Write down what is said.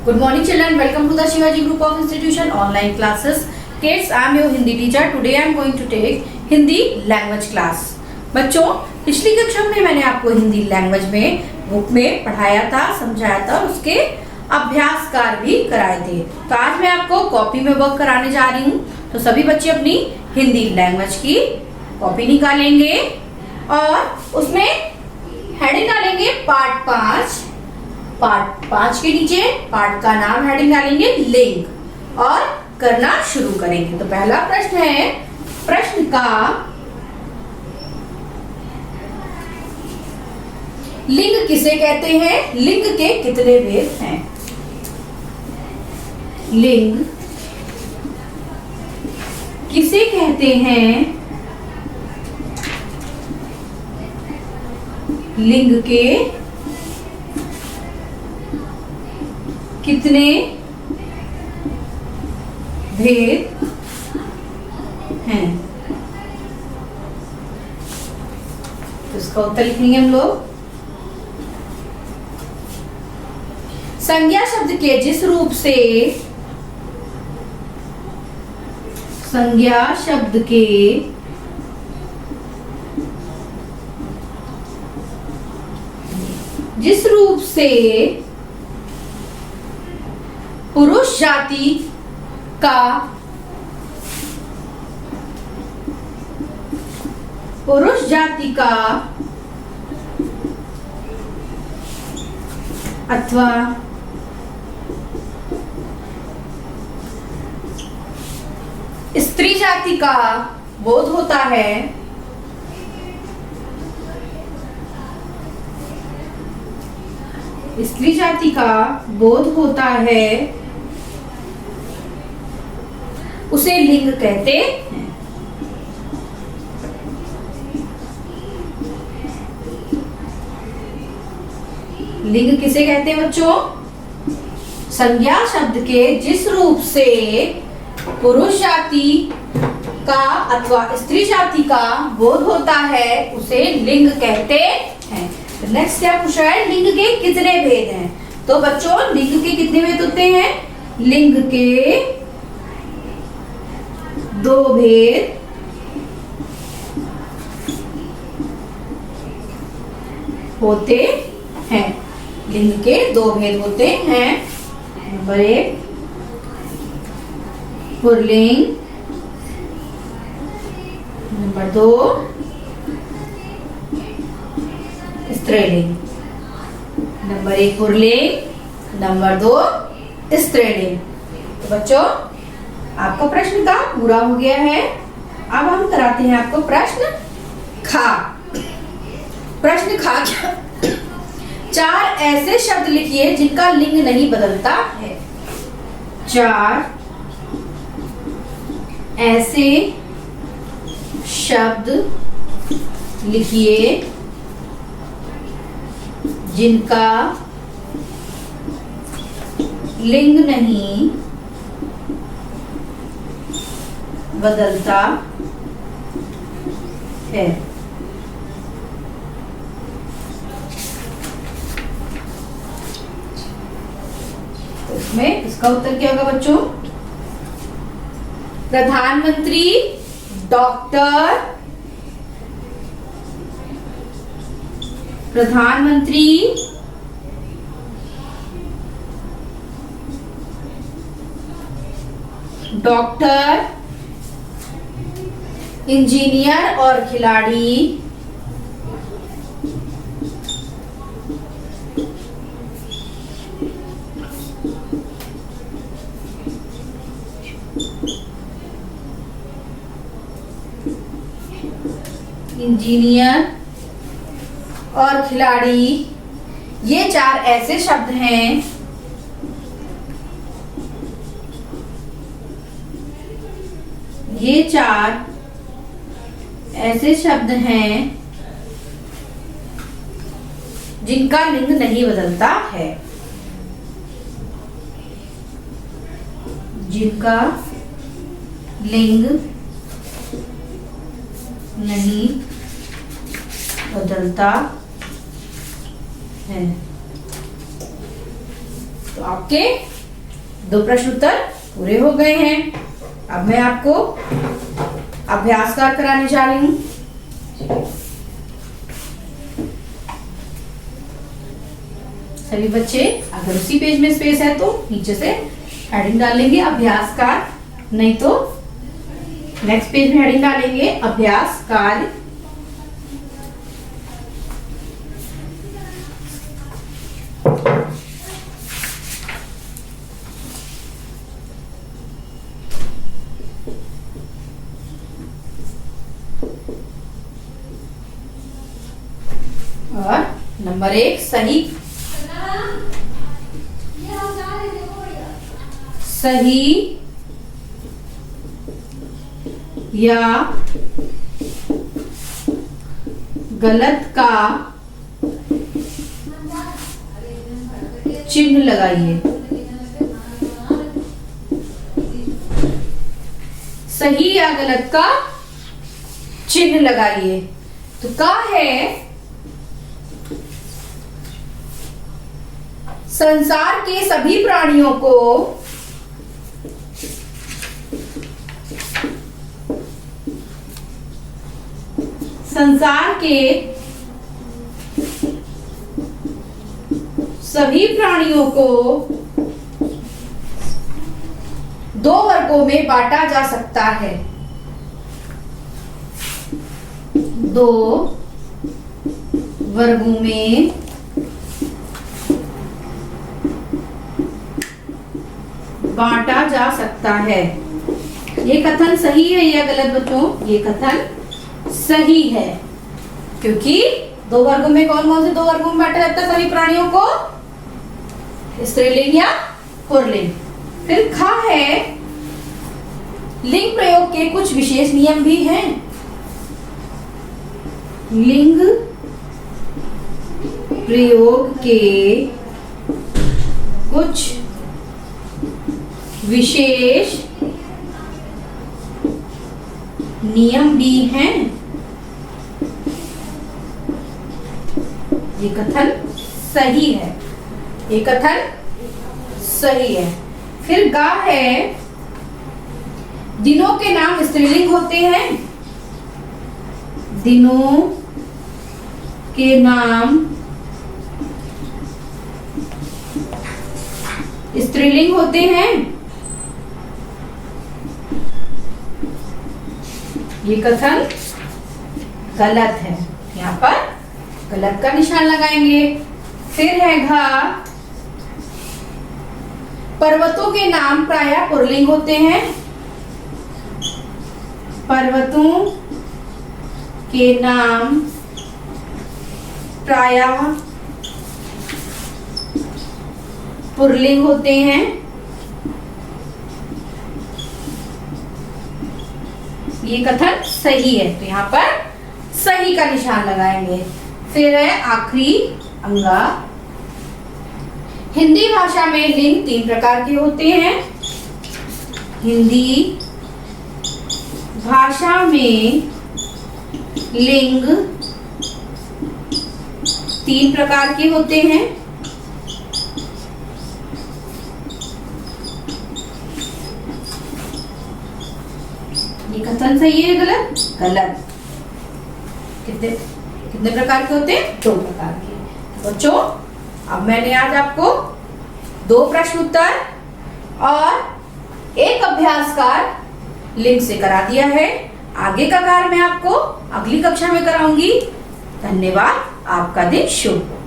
Good morning children, welcome to the Shivaji Group of Institution online classes. Kids, I am your Hindi teacher. Today I am going to take Hindi language class. बच्चों, पिछली कक्षा में मैंने आपको Hindi language में book में पढ़ाया था, समझाया था, उसके अभ्यास कार्य भी कराए थे। तो आज मैं आपको कॉपी में वर्क कराने जा रही हूँ। तो सभी बच्चे अपनी हिंदी लैंग्वेज की कॉपी निकालेंगे और उसमें हेडिंग डालेंगे पार्ट 5 के नीचे पार्ट का नाम हेडिंग डालेंगे लिंग और करना शुरू करेंगे। तो पहला प्रश्न है, प्रश्न का लिंग किसे कहते हैं? लिंग के कितने भेद हैं? लिंग किसे कहते हैं? लिंग के कितने भेद हैं? तो इसका उत्तर लिखेंगे हम लोग। संज्ञा शब्द के जिस रूप से संज्ञा शब्द के जिस रूप से पुरुष जाति का अथवा स्त्री जाति का बोध होता है, स्त्री जाति का बोध होता है, उसे लिंग कहते हैं। लिंग किसे कहते हैं बच्चों? संज्ञा शब्द के जिस रूप से पुरुष जाति का अथवा स्त्री जाति का बोध होता है, उसे लिंग कहते हैं। नेक्स्ट क्या पूछा है? लिंग के कितने भेद हैं? तो बच्चों, लिंग के कितने भेद होते हैं? लिंग के 2 भेद होते हैं। लिंग के 2 भेद होते हैं। नंबर 1 पुल्लिंग, नंबर 2 स्त्रीलिंग। नंबर 1 पुल्लिंग, नंबर 2 स्त्रीलिंग। तो बच्चों, आपका प्रश्न का पूरा हो गया है। अब हम कराते हैं आपको प्रश्न खा। प्रश्न खा 4 ऐसे शब्द लिखिए जिनका लिंग नहीं बदलता है। 4 ऐसे शब्द लिखिए जिनका लिंग नहीं बदलता है। तो इसमें इसका उत्तर क्या होगा बच्चों? प्रधानमंत्री, डॉक्टर, प्रधानमंत्री, डॉक्टर, इंजीनियर और खिलाड़ी, इंजीनियर और खिलाड़ी, ये 4 ऐसे शब्द हैं ये 4 ऐसे शब्द हैं जिनका लिंग नहीं बदलता है। जिनका लिंग नहीं बदलता है। तो आपके दो प्रश्न उत्तर पूरे हो गए हैं। अब मैं आपको अभ्यास कार्य कराने जा रही हूँ। सभी बच्चे अगर उसी पेज में स्पेस है तो नीचे से हेडिंग डालेंगे अभ्यास कार्य, नहीं तो नेक्स्ट पेज में हेडिंग डालेंगे अभ्यास कार्य। और नंबर 1 सही या गलत का चिन्ह लगाइए। सही या गलत का चिन्ह लगाइए। तो का है संसार के सभी प्राणियों को दो वर्गों में बांटा जा सकता है। दो वर्गों में बांटा जा सकता है। ये कथन सही है या गलत बच्चों? ये कथन सही है, क्योंकि दो वर्गों में कौन कौन से दो वर्गों में बांटा जाता है सभी प्राणियों को? स्त्रीलिंग या पुल्लिंग। फिर खा है लिंग प्रयोग के कुछ विशेष नियम भी हैं। लिंग प्रयोग के कुछ विशेष नियम भी हैं। ये कथन सही है, ये कथन सही है। फिर गा है दिनों के नाम स्त्रीलिंग होते हैं। दिनों के नाम स्त्रीलिंग होते हैं। ये कथन गलत है, यहाँ पर गलत का निशान लगाएंगे। फिर है घा पर्वतों के नाम प्रायः पुल्लिंग होते हैं। पर्वतों के नाम प्रायः पुल्लिंग होते हैं। ये कथन सही है, तो यहाँ पर सही का निशान लगाएंगे। फिर है आखिरी अंगा। हिंदी भाषा में लिंग 3 प्रकार के होते हैं। हिंदी भाषा में लिंग 3 प्रकार के होते हैं। ये कथन सही है गलत? गलत। कितने प्रकार के होते हैं? 2 प्रकार के। बच्चों अब मैंने आज आपको 2 प्रश्न उत्तर और 1 अभ्यास कार्य लिंक से करा दिया है। आगे का कार्य मैं आपको अगली कक्षा में कराऊंगी। धन्यवाद। आपका दिन शुभ हो।